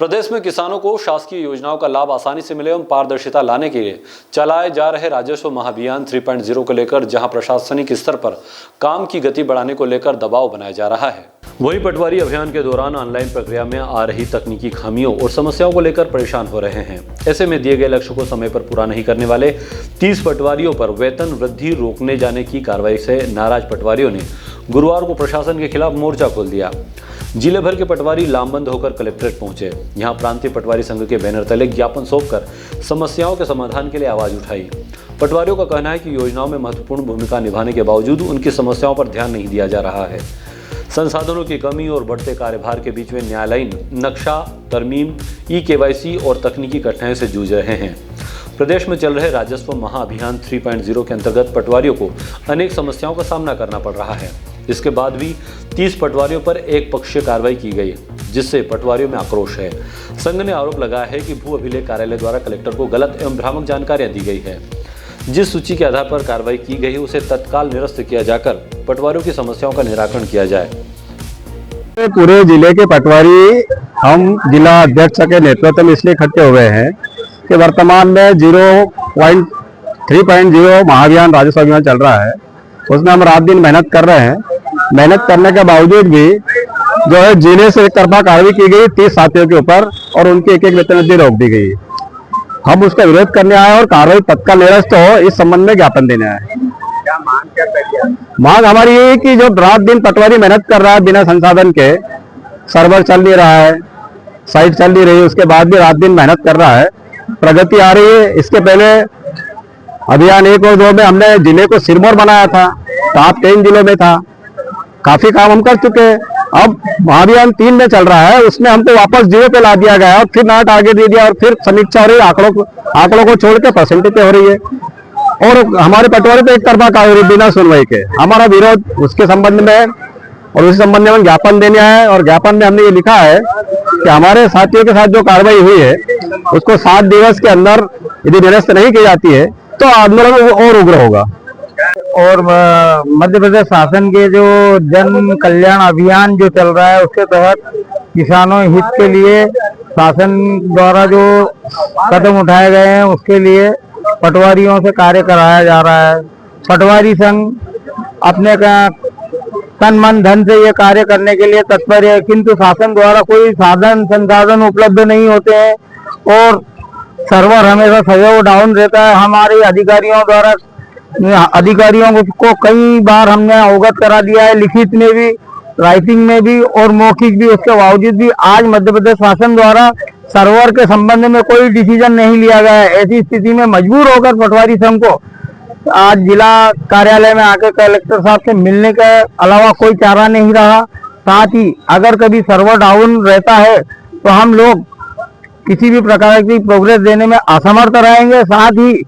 प्रदेश में किसानों को शासकीय योजनाओं का लाभ आसानी से मिले एवं पारदर्शिता लाने के लिए चलाए जा रहे राजस्व महाअभियान 3.0 को लेकर जहां प्रशासनिक स्तर पर काम की गति बढ़ाने को लेकर दबाव बनाया जा रहा है, वहीं पटवारी अभियान के दौरान ऑनलाइन प्रक्रिया में आ रही तकनीकी खामियों और समस्याओं को लेकर परेशान हो रहे हैं। ऐसे में दिए गए लक्ष्य को समय पर पूरा नहीं करने वाले 30 पटवारियों पर वेतन वृद्धि रोकने जाने की कार्रवाई से नाराज पटवारियों ने गुरुवार को प्रशासन के खिलाफ मोर्चा खोल दिया। जिले भर के पटवारी लामबंद होकर कलेक्ट्रेट पहुंचे। यहां प्रांतीय पटवारी संघ के बैनर तले ज्ञापन सौंपकर समस्याओं के समाधान के लिए आवाज उठाई। पटवारियों का कहना है कि योजनाओं में महत्वपूर्ण भूमिका निभाने के बावजूद उनकी समस्याओं पर ध्यान नहीं दिया जा रहा है। संसाधनों की कमी और बढ़ते कार्यभार के बीच में न्यायालयीन नक्शा तरमीम, ई-KYC और तकनीकी कठिनाइयों से जूझ रहे हैं। प्रदेश में चल रहे राजस्व महाअभियान 3.0 के अंतर्गत पटवारियों को अनेक समस्याओं का सामना करना पड़ रहा है। इसके बाद भी 30 पटवारियों पर एक पक्षीय कार्रवाई की गई, जिससे पटवारियों में आक्रोश है। संघ ने आरोप लगाया है कि भू अभिलेख कार्यालय द्वारा कलेक्टर को गलत एवं भ्रामक जानकारियां दी गई है। जिस सूची के आधार पर कार्रवाई की गई उसे तत्काल निरस्त किया जाकर पटवारियों की समस्याओं का निराकरण किया जाए। पूरे जिले के पटवारी हम जिला अध्यक्ष के नेतृत्व में इसलिए इकट्ठे हुए हैं कि वर्तमान में 3.0 महाअभियान राजस्व अभियान चल रहा है। उसमें हम रात दिन मेहनत कर रहे हैं। मेहनत करने के बावजूद भी जो है जिले से एक तरफा कार्रवाई की गई 30 साथियों के ऊपर और उनकी एक वेतन वृद्धि रोक दी गई। हम उसका विरोध करने आए और कार्रवाई तत्काल निरस्त हो इस संबंध में ज्ञापन देने आए। क्या मांग क्या करिए? मांग हमारी ये है कि जो रात दिन पटवारी मेहनत कर रहा है बिना संसाधन के, सर्वर चल नहीं रहा है, साइट चल नहीं रही, उसके बाद भी रात दिन मेहनत कर रहा है, प्रगति आ रही है। इसके पहले अभियान 1 और 2 में हमने जिले को सिरमौर बनाया था, टॉप 10 जिलों में था, काफी काम हम कर चुके हैं। अब महाअभियान 3 में चल रहा है, उसमें हमको वापस 0 पे ला दिया गया और फिर नया टारगेट दे दिया और फिर समीक्षा हो रही है। आंकड़ों को छोड़ के परसेंटेज पे हो रही है और हमारे पटवारी पे एक तरफा कार्रवाई बिना सुनवाई के। हमारा विरोध उसके संबंध में है और उसी संबंध में हम ज्ञापन देने आए और ज्ञापन में हमने ये लिखा है कि हमारे साथियों के साथ जो कार्रवाई हुई है उसको 7 दिवस के अंदर यदि निरस्त नहीं की जाती है तो आंदोलन और उग्र होगा। और मध्य प्रदेश शासन के जो जन कल्याण अभियान जो चल रहा है उसके तहत किसानों हित के लिए शासन द्वारा जो कदम उठाए गए हैं उसके लिए पटवारियों से कार्य कराया जा रहा है। पटवारी संघ अपने तन मन धन से ये कार्य करने के लिए तत्पर है, किंतु शासन द्वारा कोई साधन संसाधन उपलब्ध नहीं होते हैं और सर्वर हमेशा सहयोग डाउन रहता है। हमारे अधिकारियों को कई बार हमने अवगत करा दिया है, लिखित में भी, राइटिंग में भी और मौखिक भी। उसके बावजूद भी आज मध्य प्रदेश शासन द्वारा सर्वर के संबंध में कोई डिसीजन नहीं लिया गया है। ऐसी स्थिति में मजबूर होकर पटवारी संघ को आज जिला कार्यालय में आकर कलेक्टर साहब से मिलने के अलावा कोई चारा नहीं रहा। साथ ही अगर कभी सर्वर डाउन रहता है तो हम लोग किसी भी प्रकार की प्रोग्रेस देने में असमर्थ रहेंगे। साथ ही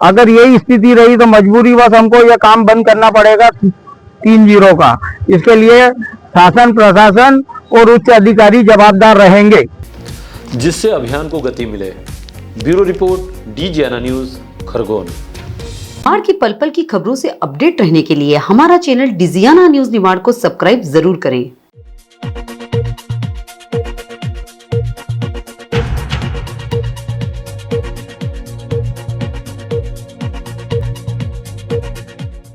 अगर यही स्थिति रही तो मजबूरी बस हमको यह काम बंद करना पड़ेगा 3.0 का। इसके लिए शासन, प्रशासन और उच्च अधिकारी जवाबदार रहेंगे, जिससे अभियान को गति मिले। Bureau report, DGNA news, Khargone. निवाड़ की पल पल की खबरों से अपडेट रहने के लिए हमारा चैनल DGNA न्यूज निवाड़ को सब्सक्राइब जरूर करें।